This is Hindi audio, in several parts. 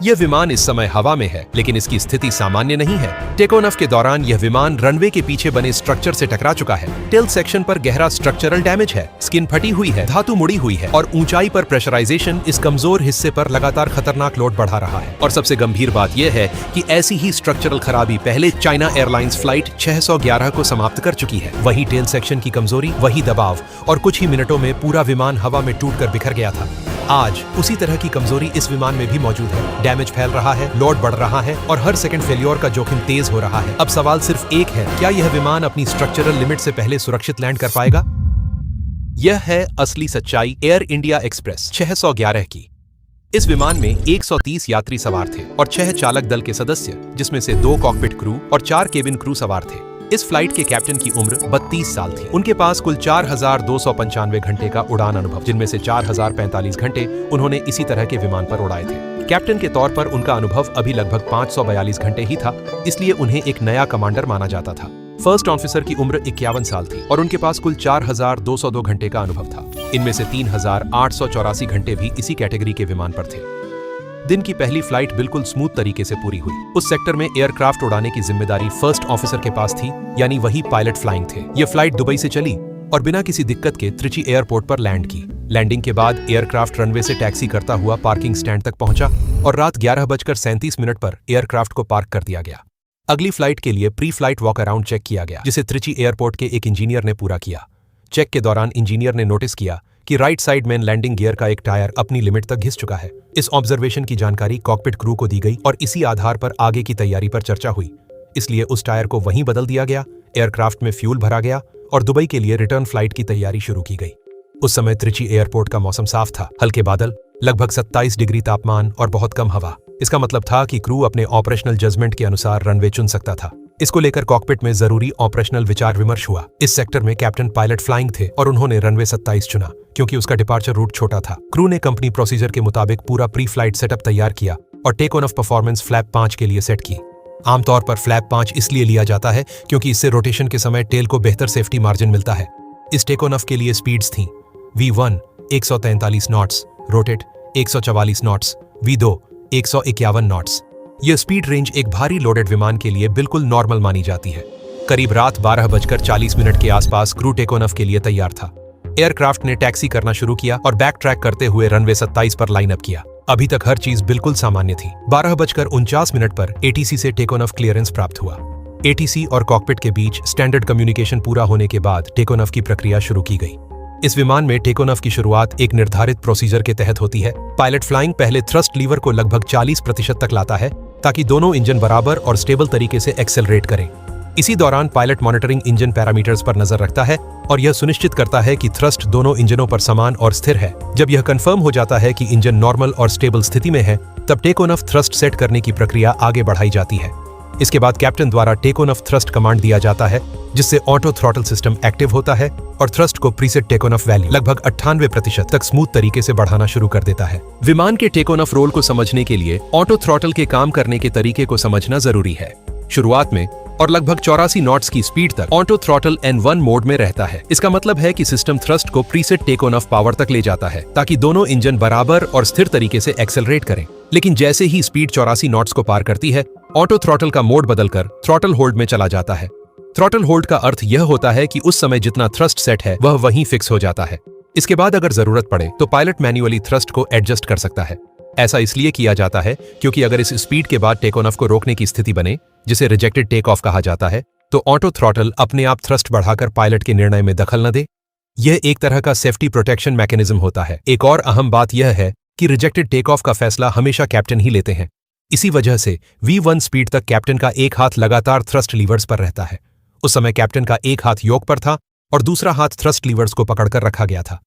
यह विमान इस समय हवा में है, लेकिन इसकी स्थिति सामान्य नहीं है। टेक ऑन ऑफ के दौरान यह विमान रनवे के पीछे बने स्ट्रक्चर से टकरा चुका है। टेल सेक्शन पर गहरा स्ट्रक्चरल डैमेज है, स्किन फटी हुई है, धातु मुड़ी हुई है और ऊंचाई पर प्रेशराइजेशन इस कमजोर हिस्से पर लगातार खतरनाक लोड बढ़ा रहा है। और सबसे गंभीर बात यह है कि ऐसी ही स्ट्रक्चरल खराबी पहले चाइना एयरलाइंस फ्लाइट 611 को समाप्त कर चुकी है। वही टेल सेक्शन की कमजोरी, वही दबाव और कुछ ही मिनटों में पूरा विमान हवा में टूटकर बिखर गया था। आज उसी तरह की कमजोरी इस विमान में भी मौजूद है। डैमेज फैल रहा है, लोड बढ़ रहा है और हर सेकंड फेल्योर का जोखिम तेज हो रहा है। अब सवाल सिर्फ एक है, क्या यह विमान अपनी स्ट्रक्चरल लिमिट से पहले सुरक्षित लैंड कर पाएगा? यह है असली सच्चाई एयर इंडिया एक्सप्रेस 611 की। इस विमान में 130 यात्री सवार थे और 6 चालक दल के सदस्य, जिसमें से 2 कॉकपिट क्रू और 4 केबिन क्रू सवार थे। इस फ्लाइट के कैप्टन की उम्र 32 साल थी। उनके पास कुल 4295 घंटे का उड़ान अनुभव, जिनमें से 4045 घंटे उन्होंने इसी तरह के विमान पर उड़ाए थे। कैप्टन के तौर पर उनका अनुभव अभी लगभग 542 घंटे ही था, इसलिए उन्हें एक नया कमांडर माना जाता था। फर्स्ट ऑफिसर की उम्र 51 साल थी और उनके पास कुल 4202 घंटे का अनुभव था। इनमें से 3884 घंटे भी इसी कैटेगरी के विमान पर थे। दिन की पहली फ्लाइट बिल्कुल स्मूथ तरीके से पूरी हुई। उस सेक्टर में एयरक्राफ्ट उड़ाने की जिम्मेदारी फर्स्ट ऑफिसर के पास थी, यानी वही पायलट फ्लाइंग थे। यह फ्लाइट दुबई से चली और बिना किसी दिक्कत के त्रिची एयरपोर्ट पर लैंड की। लैंडिंग के बाद एयरक्राफ्ट रनवे से टैक्सी करता हुआ पार्किंग स्टैंड तक पहुंचा और रात 11:37 पर एयरक्राफ्ट को पार्क कर दिया गया। अगली फ्लाइट के लिए pre flight walk around check किया गया, जिसे त्रिची एयरपोर्ट के एक इंजीनियर ने पूरा किया। चेक के दौरान इंजीनियर ने नोटिस किया कि right side main landing gear का एक टायर अपनी लिमिट तक घिस चुका है। इस ऑब्जर्वेशन की जानकारी कॉकपिट क्रू को दी गई और इसी आधार पर आगे की तैयारी पर चर्चा हुई। इसलिए उस टायर को वहीं बदल दिया गया, एयरक्राफ्ट में फ्यूल भरा गया और दुबई के लिए रिटर्न फ्लाइट की तैयारी शुरू की गई। उस समय त्रिची एयरपोर्ट का मौसम साफ था, हल्के बादल, लगभग 27 डिग्री तापमान और बहुत कम हवा। इसका मतलब था कि क्रू अपने ऑपरेशनल जजमेंट के अनुसार रनवे चुन सकता था। इसको लेकर कॉकपिट में जरूरी ऑपरेशनल विचार विमर्श हुआ। इस सेक्टर में कैप्टन पायलट फ्लाइंग थे और उन्होंने रनवे 27 चुना, क्योंकि उसका डिपार्चर रूट छोटा था। क्रू ने कंपनी प्रोसीजर के मुताबिक पूरा प्री फ्लाइट सेटअप तैयार किया और take on off performance flap 5 के लिए सेट की। आमतौर पर फ्लैप 5 इसलिए लिया जाता है क्योंकि इससे रोटेशन के समय टेल को बेहतर सेफ्टी मार्जिन मिलता है। इस टेक ऑन ऑफ के लिए स्पीड्स थी V1 143 knots, rotate 144 knots, V2 151 knots. यह स्पीड रेंज एक भारी लोडेड विमान के लिए बिल्कुल नॉर्मल मानी जाती है। करीब रात 12:40 के आसपास क्रू टेक ऑन ऑफ के लिए तैयार था। एयरक्राफ्ट ने टैक्सी करना शुरू किया और बैक ट्रैक करते हुए रनवे 27 पर लाइन अप किया। अभी तक हर चीज बिल्कुल सामान्य थी। 12:49 पर ATC से टेक ऑन ऑफ क्लियरेंस प्राप्त हुआ। ATC और कॉकपिट के बीच स्टैंडर्ड कम्युनिकेशन पूरा होने के बाद टेक ऑन ऑफ की प्रक्रिया शुरू की गई। इस विमान में टेक ऑन ऑफ की शुरुआत एक निर्धारित प्रोसीजर के तहत होती है। पायलट फ्लाइंग पहले थ्रस्ट लीवर को लगभग 40% तक लाता है ताकि दोनों इंजन बराबर और स्टेबल तरीके से एक्सेलरेट करें। इसी दौरान पायलट मॉनिटरिंग इंजन पैरामीटर्स पर नजर रखता है और यह सुनिश्चित करता है कि थ्रस्ट दोनों इंजनों पर समान और स्थिर है। जब यह कंफर्म हो जाता है कि इंजन नॉर्मल और स्टेबल स्थिति में है, तब take on off thrust set करने की प्रक्रिया आगे बढ़ाई जाती है। इसके बाद कैप्टन द्वारा take on off thrust command दिया जाता है, जिससे ऑटो थ्रॉटल सिस्टम एक्टिव होता है और थ्रस्ट को preset take on off value लगभग 98% तक स्मूथ तरीके से बढ़ाना शुरू कर देता है। विमान के टेक ऑन ऑफ रोल को समझने के लिए ऑटो थ्रॉटल के काम करने के तरीके को समझना जरूरी है। शुरुआत में और लगभग 84 नॉट्स की स्पीड तक ऑटो थ्रॉटल N1 मोड में रहता है। इसका मतलब है कि सिस्टम थ्रस्ट को preset take on off power तक ले जाता है ताकि दोनों इंजन बराबर और स्थिर तरीके से एक्सेलरेट करें। लेकिन जैसे ही स्पीड 84 नॉट्स को पार करती है, ऑटो थ्रॉटल का मोड बदलकर थ्रॉटल होल्ड में चला जाता है। थ्रॉटल होल्ड का अर्थ यह होता है कि उस समय जितना थ्रस्ट सेट है वह वहीं फिक्स हो जाता है। इसके बाद अगर जरूरत पड़े तो पायलट मैन्युअली थ्रस्ट को एडजस्ट कर सकता है। ऐसा इसलिए किया जाता है क्योंकि अगर इस स्पीड के बाद टेक ऑन ऑफ को रोकने की स्थिति बने, जिसे रिजेक्टेड टेक ऑफ कहा जाता है, तो ऑटो थ्रॉटल अपने आप थ्रस्ट बढ़ाकर पायलट के निर्णय में दखल न दे। यह एक तरह का सेफ्टी प्रोटेक्शन मैकेनिज्म होता है। एक और अहम बात यह है कि रिजेक्टेड टेक ऑफ का फैसला हमेशा कैप्टन ही लेते हैं। इसी वजह से V1 स्पीड तक कैप्टन का एक हाथ लगातार थ्रस्ट लीवर्स पर रहता है। उस समय कैप्टन का एक हाथ योक पर था और दूसरा हाथ थ्रस्ट लीवर्स को पकड़कर रखा गया था।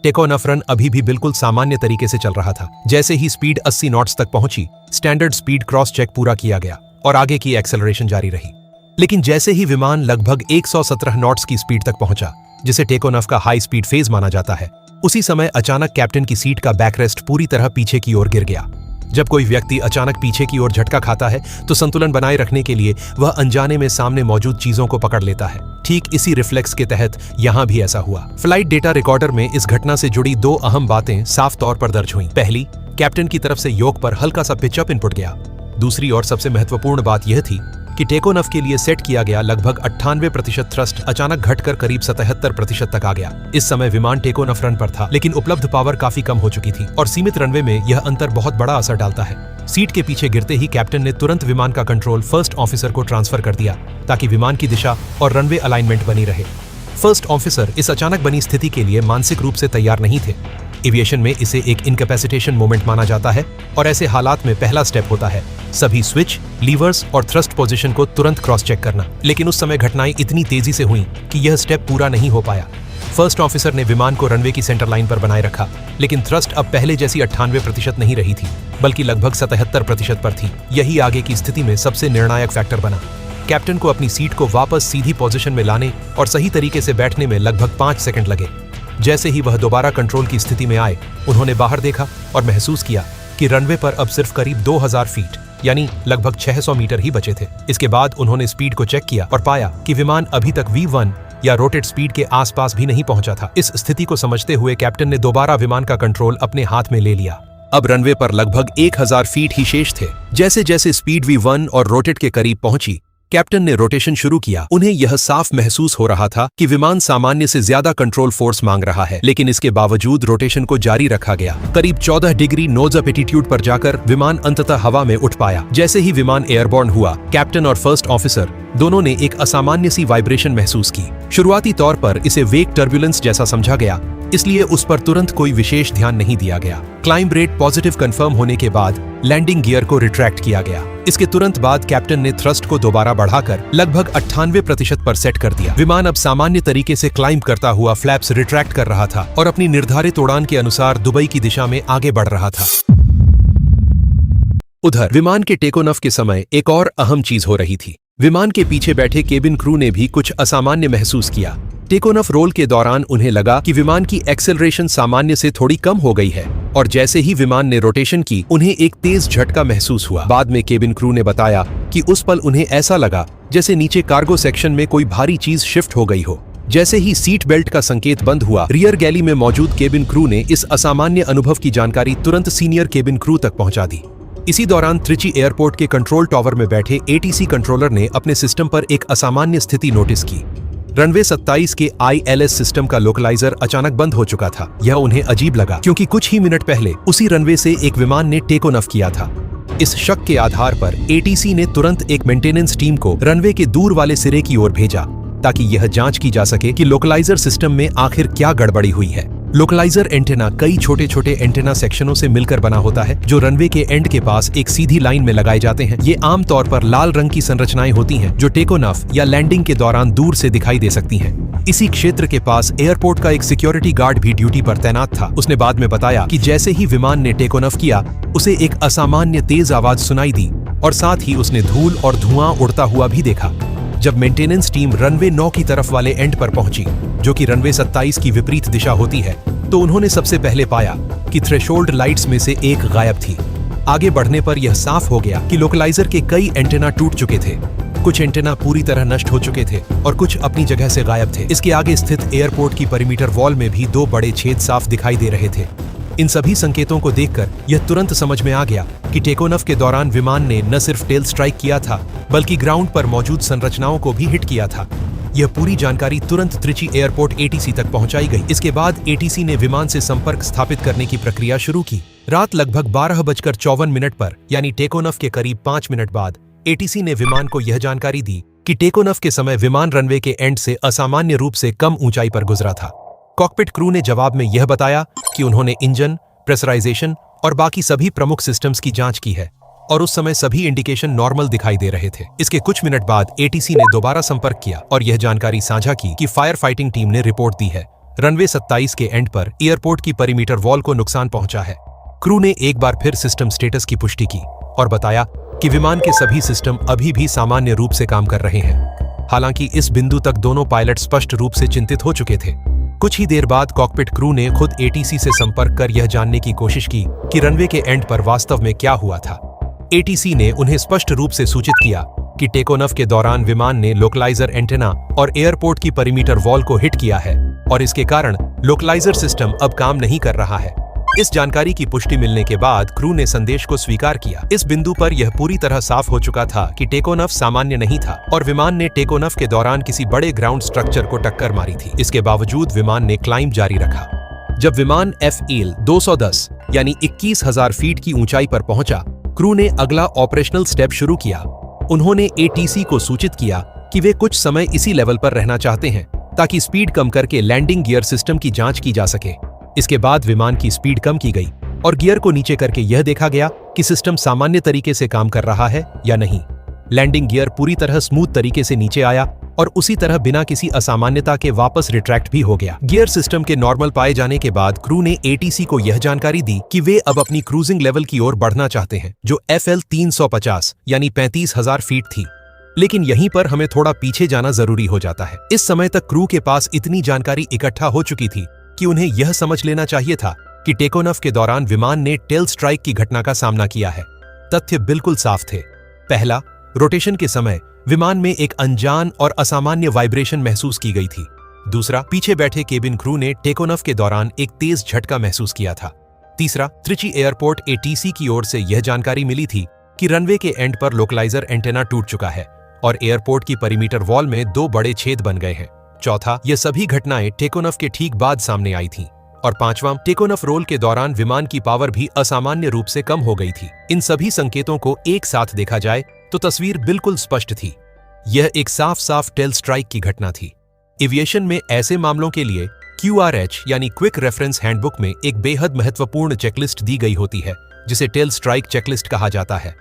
टेक ऑन ऑफ रन अभी भी बिल्कुल सामान्य तरीके से चल रहा था। जैसे ही स्पीड 80 नॉट्स तक पहुंची, स्टैंडर्ड स्पीड क्रॉस चेक पूरा किया गया और आगे की एक्सेलरेशन जारी रही। लेकिन जैसे ही विमान लगभग 117 नॉट्स की स्पीड तक पहुंचा, जिसे टेक ऑन ऑफ का हाई स्पीड फेज माना जाता है, उसी समय अचानक कैप्टन की सीट का बैकरेस्ट पूरी तरह पीछे की ओर गिर गया। जब कोई व्यक्ति अचानक पीछे की ओर झटका खाता है तो संतुलन बनाए रखने के लिए वह अनजाने में सामने मौजूद चीजों को पकड़ लेता है। ठीक इसी रिफ्लेक्स के तहत यहां भी ऐसा हुआ। फ्लाइट डेटा रिकॉर्डर में इस घटना से जुड़ी दो अहम बातें साफ तौर पर दर्ज हुई। पहली, कैप्टन की तरफ से योक पर हल्का सा पिचअप इनपुट गया। दूसरी और सबसे महत्वपूर्ण बात यह थी कि टेकोनफ के लिए सेट किया गया लगभग 98% थ्रस्ट अचानक घटकर करीब 77% तक आ गया। इस समय विमान टेकोनफ रन पर था, लेकिन उपलब्ध पावर काफी कम हो चुकी थी और सीमित रनवे में यह अंतर बहुत बड़ा असर डालता है। सीट के पीछे गिरते ही कैप्टन ने तुरंत विमान का कंट्रोल फर्स्ट ऑफिसर को ट्रांसफर कर दिया ताकि विमान की दिशा और रनवे अलाइनमेंट बनी रहे। फर्स्ट ऑफिसर इस अचानक बनी स्थिति के लिए मानसिक रूप से तैयार नहीं थे। एविएशन में इसे एक इनकैपेसिटेशन मोमेंट माना जाता है और ऐसे हालात में पहला स्टेप होता है सभी स्विच, लीवर्स और थ्रस्ट पोजीशन को तुरंत क्रॉस चेक करना। लेकिन उस समय घटनाएं इतनी तेजी से हुई कि यह स्टेप पूरा नहीं हो पाया। फर्स्ट ऑफिसर ने विमान को रनवे की सेंटर लाइन पर बनाए रखा, लेकिन थ्रस्ट अब पहले जैसी 98% नहीं रही थी, बल्कि लगभग 77% पर थी। यही आगे की स्थिति में सबसे निर्णायक फैक्टर बना। कैप्टन को अपनी सीट को वापस सीधी पोजीशन में लाने और सही तरीके से बैठने में लगभग 5 सेकंड लगे। जैसे ही वह दोबारा कंट्रोल की स्थिति में आए, उन्होंने बाहर देखा और महसूस किया कि रनवे पर अब सिर्फ करीब 2000 फीट यानी लगभग 600 मीटर ही बचे थे। इसके बाद उन्होंने स्पीड को चेक किया और पाया कि विमान अभी तक V1 या रोटेट स्पीड के आसपास भी नहीं पहुंचा था। इस स्थिति को समझते हुए कैप्टन ने दोबारा विमान का कंट्रोल अपने हाथ में ले लिया। अब रनवे पर लगभग 1000 फीट ही शेष थे। जैसे जैसे स्पीड V1 और रोटेट के करीब पहुंची, कैप्टन ने रोटेशन शुरू किया। उन्हें यह साफ महसूस हो रहा था कि विमान सामान्य से ज्यादा कंट्रोल फोर्स मांग रहा है, लेकिन इसके बावजूद रोटेशन को जारी रखा गया। करीब 14 डिग्री नोज अप एटीट्यूड पर जाकर विमान अंततः हवा में उठ पाया। जैसे ही विमान एयरबॉर्न हुआ, कैप्टन और फर्स्ट ऑफिसर दोनों ने एक असामान्य सी वाइब्रेशन महसूस की। शुरुआती तौर पर इसे वेग टर्बुलेंस जैसा समझा गया, इसलिए उस पर तुरंत कोई विशेष ध्यान नहीं दिया गया। क्लाइंब रेट पॉजिटिव कंफर्म होने के बाद लैंडिंग गियर को रिट्रैक्ट किया गया। इसके तुरंत बाद कैप्टन ने थ्रस्ट को दोबारा बढ़ाकर लगभग 98% पर सेट कर दिया। विमान अब सामान्य तरीके से क्लाइंब करता हुआ फ्लैप्स रिट्रैक्ट कर रहा था और अपनी निर्धारित उड़ान के अनुसार दुबई की दिशा में आगे बढ़ रहा था। उधर विमान के टेकोनफ के समय एक और अहम चीज हो रही थी। विमान के पीछे बैठे केबिन क्रू ने भी कुछ असामान्य महसूस किया। टेकोनफ रोल के दौरान उन्हें लगा कि विमान की एक्सेलरेशन सामान्य से थोड़ी कम हो गई है और जैसे ही विमान ने रोटेशन की, उन्हें एक तेज झटका महसूस हुआ। बाद में केबिन क्रू ने बताया कि उस पल उन्हें ऐसा लगा जैसे नीचे कार्गो सेक्शन में कोई भारी चीज शिफ्ट हो गई हो। जैसे ही सीट बेल्ट का संकेत बंद हुआ, रियर गैली में मौजूद केबिन क्रू ने इस असामान्य अनुभव की जानकारी तुरंत सीनियर केबिन क्रू तक पहुंचा दी। इसी दौरान त्रिची एयरपोर्ट के कंट्रोल टॉवर में बैठे ATC कंट्रोलर ने अपने सिस्टम पर एक असामान्य स्थिति नोटिस की। रनवे 27 के ILS सिस्टम का लोकलाइजर अचानक बंद हो चुका था। यह उन्हें अजीब लगा क्योंकि कुछ ही मिनट पहले उसी रनवे से एक विमान ने टेक ऑफ किया था। इस शक के आधार पर ATC ने तुरंत एक मेंटेनेंस टीम को रनवे के दूर वाले सिरे की ओर भेजा ताकि यह जांच की जा सके कि लोकलाइजर सिस्टम में आखिर क्या गड़बड़ी हुई है। लोकलाइजर एंटेना कई छोटे छोटे एंटेना सेक्शनों से मिलकर बना होता है जो रनवे के एंड के पास एक सीधी लाइन में लगाए जाते हैं। ये आमतौर पर लाल रंग की संरचनाएं होती हैं जो टेक ऑफ या लैंडिंग के दौरान दूर से दिखाई दे सकती हैं। इसी क्षेत्र के पास एयरपोर्ट का एक सिक्योरिटी गार्ड भी ड्यूटी पर तैनात था। उसने बाद में बताया कि जैसे ही विमान ने टेक ऑफ किया, उसे एक असामान्य तेज आवाज सुनाई दी और साथ ही उसने धूल और धुआं उड़ता हुआ भी देखा। जब मेंटेनेंस टीम रनवे 9 की तरफ वाले एंड पर पहुंची, जो कि रनवे 27 की विपरीत दिशा होती है, तो उन्होंने सबसे पहले पाया कि थ्रेशोल्ड लाइट्स में से एक गायब थी। आगे बढ़ने पर यह साफ हो गया कि लोकलाइजर के कई एंटेना टूट चुके थे। कुछ एंटेना पूरी तरह नष्ट हो चुके थे और कुछ अपनी जगह से गायब थे। इसके आगे स्थित एयरपोर्ट की परिमीटर वॉल में भी 2 बड़े छेद साफ दिखाई दे रहे थे। इन सभी संकेतों को देखकर यह तुरंत समझ में आ गया कि टेक ऑफ के दौरान विमान ने न सिर्फ टेल स्ट्राइक किया था, बल्कि ग्राउंड पर मौजूद संरचनाओं को भी हिट किया था। यह पूरी जानकारी तुरंत त्रिची एयरपोर्ट ATC तक पहुंचाई गई। इसके बाद ATC ने विमान से संपर्क स्थापित करने की प्रक्रिया शुरू की। रात लगभग 12:54 पर यानी टेक ऑफ के करीब 5 मिनट बाद ATC ने विमान को यह जानकारी दी कि टेक ऑफ के समय विमान रनवे के एंड से असामान्य रूप से कम ऊंचाई पर गुजरा था। कॉकपिट क्रू ने जवाब में यह बताया कि उन्होंने इंजन, प्रेशराइजेशन और बाकी सभी प्रमुख सिस्टम्स की जांच की है और उस समय सभी इंडिकेशन नॉर्मल दिखाई दे रहे थे। इसके कुछ मिनट बाद ATC ने दोबारा संपर्क किया और यह जानकारी साझा की कि फायर फाइटिंग टीम ने रिपोर्ट दी है, रनवे 27 के एंड पर एयरपोर्ट की परिमीटर वॉल को नुकसान पहुंचा है। क्रू ने एक बार फिर सिस्टम स्टेटस की पुष्टि की और बताया कि विमान के सभी सिस्टम अभी भी सामान्य रूप से काम कर रहे हैं। हालांकि इस बिंदु तक दोनों पायलट स्पष्ट रूप से चिंतित हो चुके थे। कुछ ही देर बाद कॉकपिट क्रू ने खुद ATC से संपर्क कर यह जानने की कोशिश की कि रनवे के एंड पर वास्तव में क्या हुआ था। ATC ने उन्हें स्पष्ट रूप से सूचित किया कि टेक ऑफ के दौरान विमान ने लोकलाइजर एंटेना और एयरपोर्ट की परिमीटर वॉल को हिट किया है और इसके कारण लोकलाइजर सिस्टम अब काम नहीं कर रहा है। इस जानकारी की पुष्टि मिलने के बाद क्रू ने संदेश को स्वीकार किया। इस बिंदु पर यह पूरी तरह साफ हो चुका था कि टेकोनफ सामान्य नहीं था और विमान ने टेकोनफ के दौरान किसी बड़े ग्राउंड स्ट्रक्चर को टक्कर मारी थी। इसके बावजूद विमान ने क्लाइंब जारी रखा। जब विमान FEL 210 यानी 21,000 फीट की ऊंचाई पर पहुंचा, क्रू ने अगला ऑपरेशनल स्टेप शुरू किया। उन्होंने ATC को सूचित किया कि वे कुछ समय इसी लेवल पर रहना चाहते हैं ताकि स्पीड कम करके लैंडिंग गियर सिस्टम की जांच की जा सके। इसके बाद विमान की स्पीड कम की गई और गियर को नीचे करके यह देखा गया कि सिस्टम सामान्य तरीके से काम कर रहा है या नहीं। लैंडिंग गियर पूरी तरह स्मूथ तरीके से नीचे आया और उसी तरह बिना किसी असामान्यता के वापस रिट्रैक्ट भी हो गया। गियर सिस्टम के नॉर्मल पाए जाने के बाद क्रू ने ATC को यह जानकारी दी कि वे अब अपनी क्रूजिंग लेवल की ओर बढ़ना चाहते हैं, जो FL 350 यानी 35,000 फीट थी। लेकिन यहीं पर हमें थोड़ा पीछे जाना जरूरी हो जाता है। इस समय तक क्रू के पास इतनी जानकारी इकट्ठा हो चुकी थी कि उन्हें यह समझ लेना चाहिए था कि टेकोनफ के दौरान विमान ने टेल स्ट्राइक की घटना का सामना किया है। तथ्य बिल्कुल साफ थे। पहला, रोटेशन के समय विमान में एक अनजान और असामान्य वाइब्रेशन महसूस की गई थी। दूसरा, पीछे बैठे केबिन क्रू ने टेकोनफ के दौरान एक तेज झटका महसूस किया था। तीसरा, त्रिची एयरपोर्ट ATC की ओर से यह जानकारी मिली थी कि रनवे के एंड पर लोकलाइजर एंटेना टूट चुका है और एयरपोर्ट की परिमीटर वॉल में 2 बड़े छेद बन गए हैं। चौथा, ये सभी घटनाएं टेकोनफ के ठीक बाद सामने आई थीं। और पांचवां, टेकोनफ रोल के दौरान विमान की पावर भी असामान्य रूप से कम हो गई थी। इन सभी संकेतों को एक साथ देखा जाए तो तस्वीर बिल्कुल स्पष्ट थी। यह एक साफ साफ टेल स्ट्राइक की घटना थी। एविएशन में ऐसे मामलों के लिए QRH यानी क्विक रेफरेंस हैंडबुक में एक बेहद महत्वपूर्ण चेकलिस्ट दी गई होती है, जिसे टेल स्ट्राइक चेकलिस्ट कहा जाता है।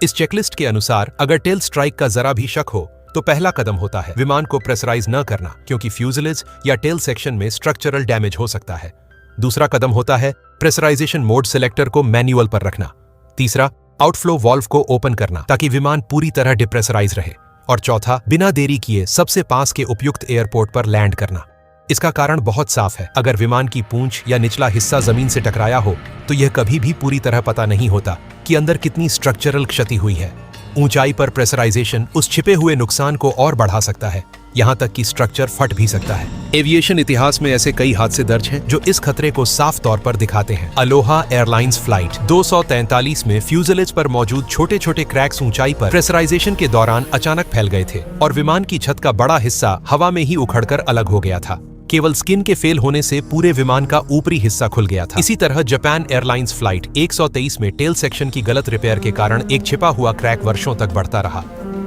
इस चेकलिस्ट के अनुसार अगर टेल स्ट्राइक का जरा भी शक हो तो पहला कदम होता है विमान को प्रेशराइज न करना, क्योंकि फ्यूजलेज या टेल सेक्शन में स्ट्रक्चरल डैमेज हो सकता है। दूसरा कदम होता है प्रेशराइजेशन मोड सिलेक्टर को मैनुअल पर रखना। तीसरा, आउटफ्लो वाल्व को ओपन करना ताकि विमान पूरी तरह डिप्रेशराइज रहे। और चौथा, बिना देरी किए सबसे पास के उपयुक्त एयरपोर्ट पर लैंड करना। इसका कारण बहुत साफ है। अगर विमान की पूंछ या निचला हिस्सा जमीन से टकराया हो तो यह कभी भी पूरी तरह पता नहीं होता कि अंदर कितनी स्ट्रक्चरल क्षति हुई है। ऊंचाई पर प्रेशराइजेशन उस छिपे हुए नुकसान को और बढ़ा सकता है, यहां तक कि स्ट्रक्चर फट भी सकता है। एविएशन इतिहास में ऐसे कई हादसे दर्ज हैं जो इस खतरे को साफ तौर पर दिखाते हैं। अलोहा एयरलाइंस फ्लाइट 243 में फ्यूजलेज पर मौजूद छोटे छोटे क्रैक्स ऊंचाई पर प्रेशराइजेशन के दौरान अचानक फैल गए थे और विमान की छत का बड़ा हिस्सा हवा में ही उखड़कर अलग हो गया था। केवल स्किन के फेल होने से पूरे विमान का ऊपरी हिस्सा खुल गया था। इसी तरह जापान एयरलाइंस फ्लाइट 123 में टेल सेक्शन की गलत रिपेयर के कारण एक छिपा हुआ क्रैक वर्षों तक बढ़ता रहा।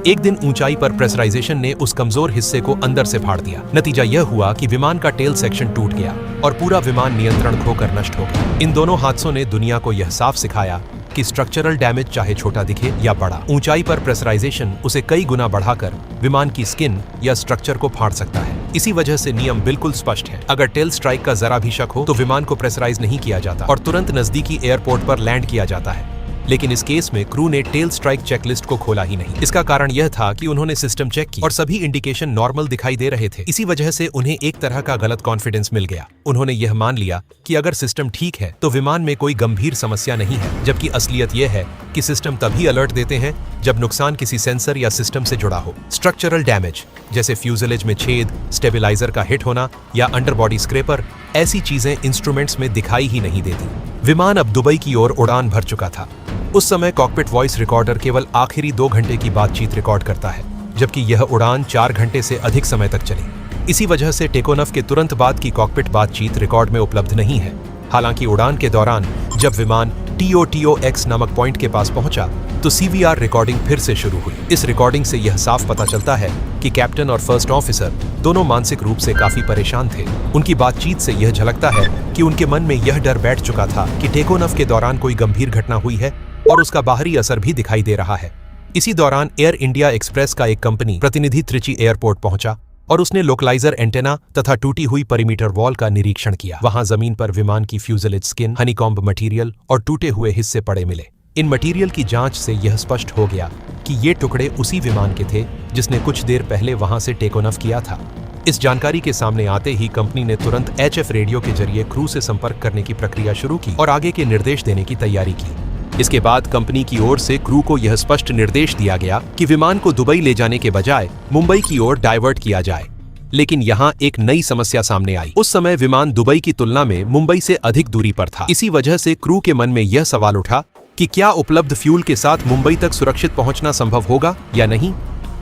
एक दिन ऊंचाई पर प्रेशराइजेशन ने उस कमजोर हिस्से को अंदर से फाड़ दिया। नतीजा यह हुआ कि विमान का टेल सेक्शन टूट गया और पूरा विमान नियंत्रण खोकर नष्ट हो गया। इन दोनों हादसों ने दुनिया को यह साफ सिखाया कि स्ट्रक्चरल डैमेज चाहे छोटा दिखे या बड़ा, ऊंचाई पर प्रेशराइजेशन उसे कई गुना बढ़ाकर विमान की स्किन या स्ट्रक्चर को फाड़ सकता है। इसी वजह से नियम बिल्कुल स्पष्ट है। अगर टेल स्ट्राइक का जरा भी शक हो तो विमान को प्रेशराइज नहीं किया जाता और तुरंत नजदीकी एयरपोर्ट पर लैंड किया जाता है। लेकिन इस केस में क्रू ने टेल स्ट्राइक चेकलिस्ट को खोला ही नहीं। इसका कारण यह था कि उन्होंने सिस्टम चेक की और सभी इंडिकेशन नॉर्मल दिखाई दे रहे थे। इसी वजह से उन्हें एक तरह का गलत कॉन्फिडेंस मिल गया। उन्होंने यह मान लिया कि अगर सिस्टम ठीक है तो विमान में कोई गंभीर समस्या नहीं है, जबकि असलियत यह है कि सिस्टम तभी अलर्ट देते हैं जब नुकसान किसी सेंसर या सिस्टम से जुड़ा हो। स्ट्रक्चरल डैमेज जैसे फ्यूजलेज में छेद, स्टेबिलाईजर का हिट होना या अंडरबॉडी स्क्रैपर, ऐसी चीजें इंस्ट्रूमेंट्स में दिखाई ही नहीं देती। विमान अब दुबई की ओर उड़ान भर चुका था। उस समय कॉकपिट वॉइस रिकॉर्डर केवल आखिरी 2 घंटे की बातचीत रिकॉर्ड करता है, जबकि यह उड़ान 4 घंटे से अधिक समय तक चली। इसी वजह से टेकोनफ के तुरंत बाद की कॉकपिट बातचीत रिकॉर्ड में उपलब्ध नहीं है। हालांकि उड़ान के दौरान जब विमान TOTOX नामक पॉइंट के पास पहुंचा तो CVR रिकॉर्डिंग फिर से शुरू हुई। इस रिकॉर्डिंग से यह साफ पता चलता है कि कैप्टन और फर्स्ट ऑफिसर दोनों मानसिक रूप से काफी परेशान थे। उनकी बातचीत से यह झलकता है कि उनके मन में यह डर बैठ चुका था कि टेकोनफ के दौरान कोई गंभीर घटना हुई है और उसका बाहरी असर भी दिखाई दे रहा है। इसी दौरान एयर इंडिया एक्सप्रेस का एक कंपनी प्रतिनिधि त्रिची एयरपोर्ट पहुंचा और उसने लोकलाइजर एंटेना तथा टूटी हुई परिमीटर वॉल का निरीक्षण किया। वहां जमीन पर विमान की फ्यूजलेज स्किन, हनीकॉम्ब मटेरियल और टूटे हुए हिस्से पड़े मिले। इन मटेरियल की जांच से यह स्पष्ट हो गया कि ये टुकड़े उसी विमान के थे जिसने कुछ देर पहले वहां से टेकोनफ किया था। इस जानकारी के सामने आते ही कंपनी ने तुरंत HF रेडियो के जरिए क्रू से संपर्क करने की प्रक्रिया शुरू की और आगे के निर्देश देने की तैयारी की। इसके बाद कंपनी की ओर से क्रू को यह स्पष्ट निर्देश दिया गया कि विमान को दुबई ले जाने के बजाय मुंबई की ओर डाइवर्ट किया जाए। लेकिन यहाँ एक नई समस्या सामने आई। उस समय विमान दुबई की तुलना में मुंबई से अधिक दूरी पर था। इसी वजह से क्रू के मन में यह सवाल उठा कि क्या उपलब्ध फ्यूल के साथ मुंबई तक सुरक्षित पहुंचना संभव होगा या नहीं।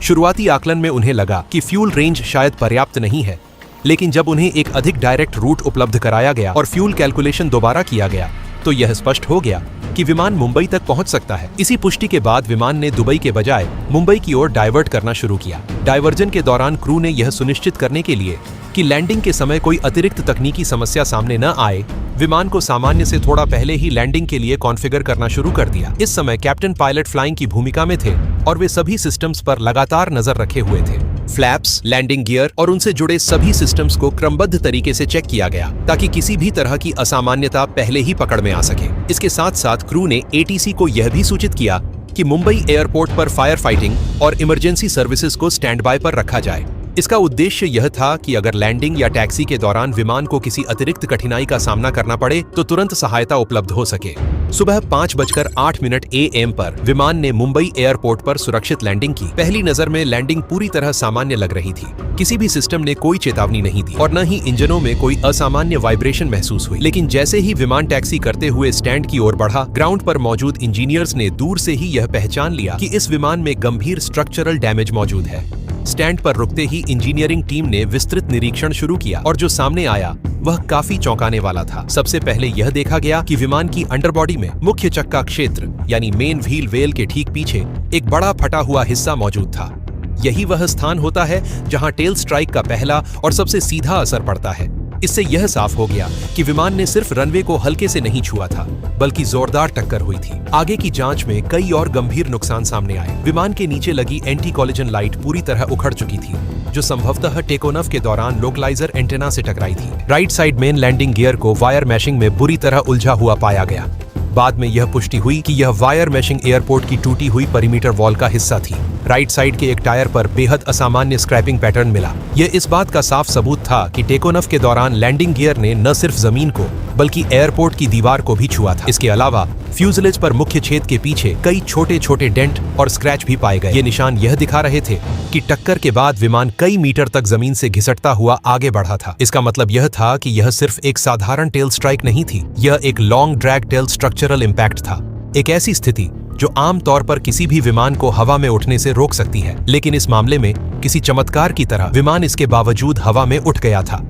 शुरुआती आकलन में उन्हें लगा कि फ्यूल रेंज शायद पर्याप्त नहीं है, लेकिन जब उन्हें एक अधिक डायरेक्ट रूट उपलब्ध कराया गया और फ्यूल कैलकुलेशन दोबारा किया गया तो यह स्पष्ट हो गया कि विमान मुंबई तक पहुंच सकता है। इसी पुष्टि के बाद विमान ने दुबई के बजाय मुंबई की ओर डाइवर्ट करना शुरू किया। डाइवर्जन के दौरान क्रू ने यह सुनिश्चित करने के लिए कि लैंडिंग के समय कोई अतिरिक्त तकनीकी समस्या सामने न आए, विमान को सामान्य से थोड़ा पहले ही लैंडिंग के लिए कॉन्फ़िगर करना शुरू कर दिया। इस समय कैप्टन पायलट फ्लाइंग की भूमिका में थे और वे सभी सिस्टम्स पर लगातार नजर रखे हुए थे। फ्लैप्स, लैंडिंग गियर और उनसे जुड़े सभी सिस्टम्स को क्रमबद्ध तरीके से चेक किया गया ताकि किसी भी तरह की असामान्यता पहले ही पकड़ में आ सके। इसके साथ साथ क्रू ने एटीसी को यह भी सूचित किया कि मुंबई एयरपोर्ट पर फायर फाइटिंग और इमरजेंसी सर्विसेज को स्टैंड बाय पर रखा जाए। इसका उद्देश्य यह था कि अगर लैंडिंग या टैक्सी के दौरान विमान को किसी अतिरिक्त कठिनाई का सामना करना पड़े तो तुरंत सहायता उपलब्ध हो सके। सुबह 5:08 AM पर विमान ने मुंबई एयरपोर्ट पर सुरक्षित लैंडिंग की। पहली नजर में लैंडिंग पूरी तरह सामान्य लग रही थी। किसी भी सिस्टम ने कोई चेतावनी नहीं दी और न ही इंजनों में कोई असामान्य वाइब्रेशन महसूस हुई। लेकिन जैसे ही विमान टैक्सी करते हुए स्टैंड की ओर बढ़ा, ग्राउंड पर मौजूद इंजीनियर्स ने दूर से ही यह पहचान लिया कि इस विमान में गंभीर स्ट्रक्चरल डैमेज मौजूद है। स्टैंड पर रुकते ही इंजीनियरिंग टीम ने विस्तृत निरीक्षण शुरू किया और जो सामने आया वह काफी चौंकाने वाला था। सबसे पहले यह देखा गया कि विमान की अंडरबॉडी में मुख्य चक्का क्षेत्र यानी मेन व्हील वेल के ठीक पीछे एक बड़ा फटा हुआ हिस्सा मौजूद था। यही वह स्थान होता है जहां टेल स्ट्राइक का पहला और सबसे सीधा असर पड़ता है। इससे यह साफ हो गया कि विमान ने सिर्फ रनवे को हल्के से नहीं छुआ था, बल्कि जोरदार टक्कर हुई थी। आगे की जांच में कई और गंभीर नुकसान सामने आए। विमान के नीचे लगी एंटी कॉलिजन लाइट पूरी तरह उखड़ चुकी थी, जो संभवतः टेकोनफ के दौरान लोकलाइजर एंटेना से टकराई थी। Right side main landing gear को वायर मैशिंग में बुरी तरह उलझा हुआ पाया गया। बाद में यह पुष्टि हुई कि यह वायर मैशिंग एयरपोर्ट की टूटी हुई परिमीटर वॉल का हिस्सा थी। राइट साइड के एक टायर पर बेहद असामान्य स्क्रैपिंग पैटर्न मिला। यह इस बात का साफ सबूत था कि टेकोनफ के दौरान लैंडिंग गियर ने न सिर्फ जमीन को बल्कि एयरपोर्ट की दीवार को भी छुआ था। इसके अलावा फ्यूजलेज पर मुख्य छेद के पीछे कई छोटे छोटे डेंट और स्क्रैच भी पाए गए। ये निशान यह दिखा रहे थे कि टक्कर के बाद विमान कई मीटर तक जमीन से घिसटता हुआ आगे बढ़ा था। इसका मतलब यह था कि यह सिर्फ एक साधारण टेल स्ट्राइक नहीं थी, यह एक long drag tail structural impact था। एक ऐसी स्थिति जो आम तौर पर किसी भी विमान को हवा में उठने से रोक सकती है, लेकिन इस मामले में किसी चमत्कार की तरह विमान इसके बावजूद हवा में उठ गया था।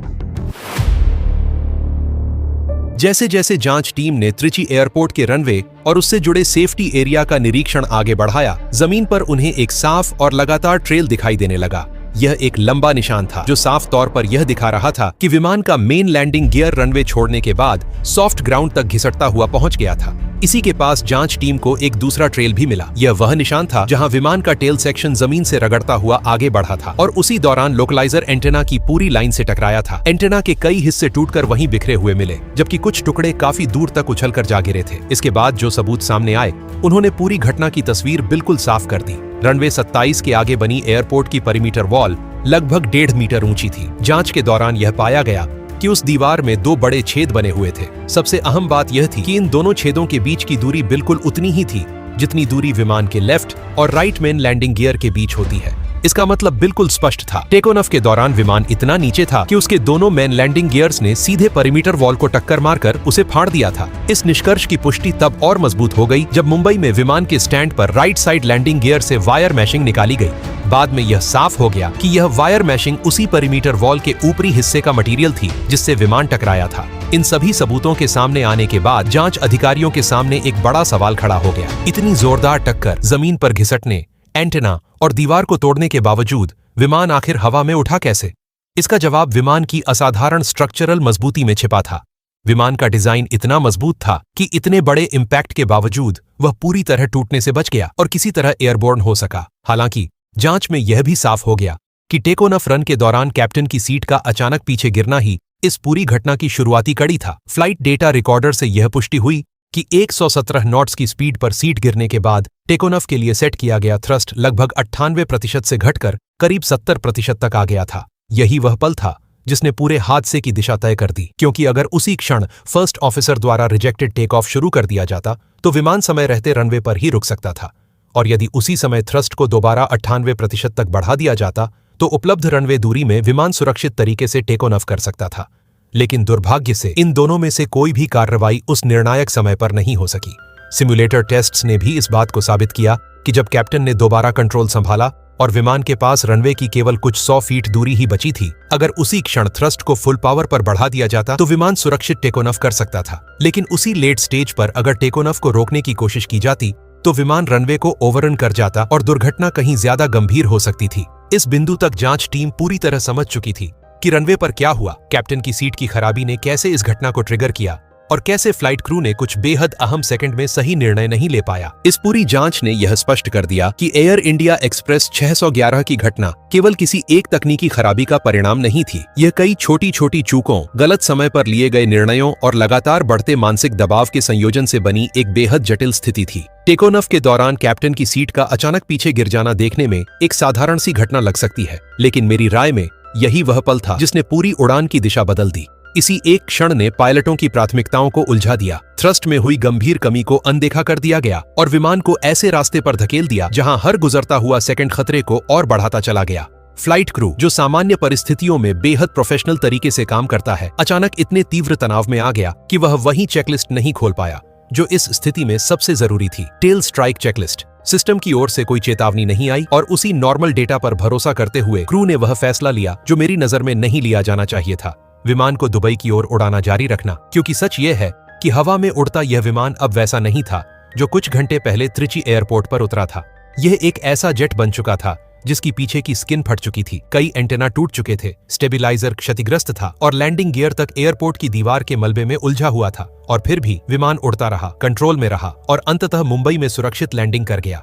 जैसे जैसे जांच टीम ने त्रिची एयरपोर्ट के रनवे और उससे जुड़े सेफ्टी एरिया का निरीक्षण आगे बढ़ाया, जमीन पर उन्हें एक साफ और लगातार ट्रेल दिखाई देने लगा। यह एक लंबा निशान था जो साफ तौर पर यह दिखा रहा था कि विमान का मेन लैंडिंग गियर रनवे छोड़ने के बाद सॉफ्ट ग्राउंड तक घिसटता हुआ पहुंच गया था। इसी के पास जांच टीम को एक दूसरा ट्रेल भी मिला। यह वह निशान था जहां विमान का टेल सेक्शन जमीन से रगड़ता हुआ आगे बढ़ा था और उसी दौरान लोकलाइजर एंटेना की पूरी लाइन से टकराया था। एंटेना के कई हिस्से टूटकर वहीं बिखरे हुए मिले, जबकि कुछ टुकड़े काफी दूर तक उछलकर जा गिरे थे। इसके बाद जो सबूत सामने आए, उन्होंने पूरी घटना की तस्वीर बिल्कुल साफ कर दी। रनवे 27 के आगे बनी एयरपोर्ट की परिमीटर वॉल लगभग 1.5 मीटर ऊंची थी। जांच के दौरान यह पाया गया कि उस दीवार में 2 बड़े छेद बने हुए थे। सबसे अहम बात यह थी कि इन दोनों छेदों के बीच की दूरी बिल्कुल उतनी ही थी जितनी दूरी विमान के लेफ्ट और राइट मेन लैंडिंग गियर के बीच होती है। इसका मतलब बिल्कुल स्पष्ट था। टेकोनफ के दौरान विमान इतना नीचे था कि उसके दोनों मेन लैंडिंग गियर्स ने सीधे परिमीटर वॉल को टक्कर मारकर उसे फाड़ दिया था। इस निष्कर्ष की पुष्टि तब और मजबूत हो गई जब मुंबई में विमान के स्टैंड पर राइट साइड लैंडिंग गियर से वायर मैशिंग निकाली गई। बाद में यह साफ हो गया कि यह वायर मैशिंग उसी परिमीटर वॉल के ऊपरी हिस्से का मटेरियल थी जिससे विमान टकराया था। इन सभी सबूतों के सामने आने के बाद जांच अधिकारियों के सामने एक बड़ा सवाल खड़ा हो गया। इतनी जोरदार टक्कर, जमीन पर घिसटने, एंटेना और दीवार को तोड़ने के बावजूद विमान आखिर हवा में उठा कैसे? इसका जवाब विमान की असाधारण स्ट्रक्चरल मजबूती में छिपा था। विमान का डिजाइन इतना मजबूत था कि इतने बड़े इम्पैक्ट के बावजूद वह पूरी तरह टूटने से बच गया और किसी तरह एयरबोर्न हो सका। हालांकि जांच में यह भी साफ हो गया कि टेकोनफ रन के दौरान कैप्टन की सीट का अचानक पीछे गिरना ही इस पूरी घटना की शुरुआती कड़ी था। फ्लाइट डेटा रिकॉर्डर से यह पुष्टि हुई कि 117 नॉट्स की स्पीड पर सीट गिरने के बाद टेकोनफ के लिए सेट किया गया थ्रस्ट लगभग 98% से घटकर करीब 70% तक आ गया था। यही वह पल था जिसने पूरे हादसे की दिशा तय कर दी, क्योंकि अगर उसी क्षण फर्स्ट ऑफिसर द्वारा रिजेक्टेड टेक ऑफ शुरू कर दिया जाता तो विमान समय रहते रनवे पर ही रुक सकता था, और यदि उसी समय थ्रस्ट को दोबारा 98% तक बढ़ा दिया जाता तो उपलब्ध रनवे दूरी में विमान सुरक्षित तरीके से टेक ऑफ कर सकता था। लेकिन दुर्भाग्य से इन दोनों में से कोई भी कार्रवाई उस निर्णायक समय पर नहीं हो सकी। सिमुलेटर टेस्ट्स ने भी इस बात को साबित किया कि जब कैप्टन ने दोबारा कंट्रोल संभाला और विमान के पास रनवे की केवल कुछ 100 फीट दूरी ही बची थी, अगर उसी क्षण थ्रस्ट को फुल पावर पर बढ़ा दिया जाता तो विमान सुरक्षित टेक ऑफ कर सकता था। लेकिन उसी लेट स्टेज पर अगर टेक ऑफ को रोकने की कोशिश की जाती तो विमान रनवे को ओवररन कर जाता और दुर्घटना कहीं ज्यादा गंभीर हो सकती थी। इस बिंदु तक जांच टीम पूरी तरह समझ चुकी थी कि रनवे पर क्या हुआ, कैप्टन की सीट की खराबी ने कैसे इस घटना को ट्रिगर किया और कैसे फ्लाइट क्रू ने कुछ बेहद अहम सेकंड में सही निर्णय नहीं ले पाया। इस पूरी जांच ने यह स्पष्ट कर दिया कि एयर इंडिया एक्सप्रेस 611 की घटना केवल किसी एक तकनीकी खराबी का परिणाम नहीं थी। यह कई छोटी छोटी चूकों, गलत समय पर लिए गए निर्णयों और लगातार बढ़ते मानसिक दबाव के संयोजन से बनी एक बेहद जटिल स्थिति थी। टेक ऑफ के दौरान कैप्टन की सीट का अचानक पीछे गिर जाना देखने में एक साधारण सी घटना लग सकती है, लेकिन मेरी राय में यही वह पल था जिसने पूरी उड़ान की दिशा बदल दी। इसी एक क्षण ने पायलटों की प्राथमिकताओं को उलझा दिया। थ्रस्ट में हुई गंभीर कमी को अनदेखा कर दिया गया और विमान को ऐसे रास्ते पर धकेल दिया जहां हर गुजरता हुआ सेकंड खतरे को और बढ़ाता चला गया। फ्लाइट क्रू, जो सामान्य परिस्थितियों में बेहद प्रोफेशनल तरीके से काम करता है, अचानक इतने तीव्र तनाव में आ गया कि वह वही चेकलिस्ट नहीं खोल पाया जो इस स्थिति में सबसे जरूरी थी, टेल स्ट्राइक चेकलिस्ट। सिस्टम की ओर से कोई चेतावनी नहीं आई और उसी नॉर्मल डेटा पर भरोसा करते हुए क्रू ने वह फैसला लिया जो मेरी नजर में नहीं लिया जाना चाहिए था, विमान को दुबई की ओर उड़ाना जारी रखना। क्योंकि सच यह है कि हवा में उड़ता यह विमान अब वैसा नहीं था जो कुछ घंटे पहले त्रिची एयरपोर्ट पर उतरा था। यह एक ऐसा जेट बन चुका था जिसकी पीछे की स्किन फट चुकी थी, कई एंटेना टूट चुके थे, स्टेबिलाइजर क्षतिग्रस्त था और लैंडिंग गियर तक एयरपोर्ट की दीवार के मलबे में उलझा हुआ था। और फिर भी विमान उड़ता रहा, कंट्रोल में रहा और अंततः मुंबई में सुरक्षित लैंडिंग कर गया।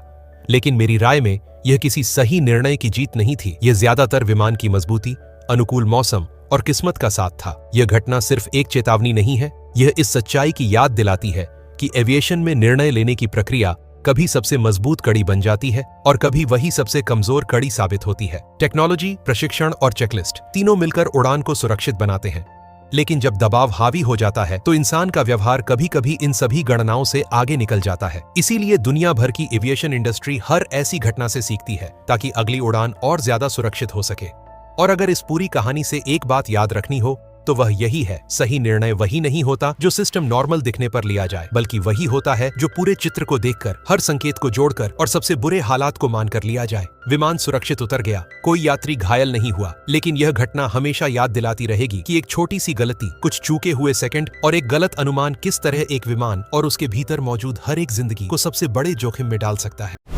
लेकिन मेरी राय में यह किसी सही निर्णय की जीत नहीं थी। यह ज्यादातर विमान की मजबूती, अनुकूल मौसम और किस्मत का साथ था। यह घटना सिर्फ एक चेतावनी नहीं है, यह इस सच्चाई की याद दिलाती है कि एविएशन में निर्णय लेने की प्रक्रिया कभी सबसे मजबूत कड़ी बन जाती है और कभी वही सबसे कमजोर कड़ी साबित होती है। टेक्नोलॉजी, प्रशिक्षण और चेकलिस्ट तीनों मिलकर उड़ान को सुरक्षित बनाते हैं, लेकिन जब दबाव हावी हो जाता है तो इंसान का व्यवहार कभी कभी इन सभी गणनाओं से आगे निकल जाता है। इसीलिए दुनिया भर की एविएशन इंडस्ट्री हर ऐसी घटना से सीखती है ताकि अगली उड़ान और ज्यादा सुरक्षित हो सके। और अगर इस पूरी कहानी से एक बात याद रखनी हो तो वह यही है, सही निर्णय वही नहीं होता जो सिस्टम नॉर्मल दिखने पर लिया जाए, बल्कि वही होता है जो पूरे चित्र को देखकर, हर संकेत को जोड़कर और सबसे बुरे हालात को मानकर लिया जाए। विमान सुरक्षित उतर गया, कोई यात्री घायल नहीं हुआ, लेकिन यह घटना हमेशा याद दिलाती रहेगी कि एक छोटी सी गलती, कुछ चूके हुए सेकंड और एक गलत अनुमान किस तरह एक विमान और उसके भीतर मौजूद हर एक जिंदगी को सबसे बड़े जोखिम में डाल सकता है।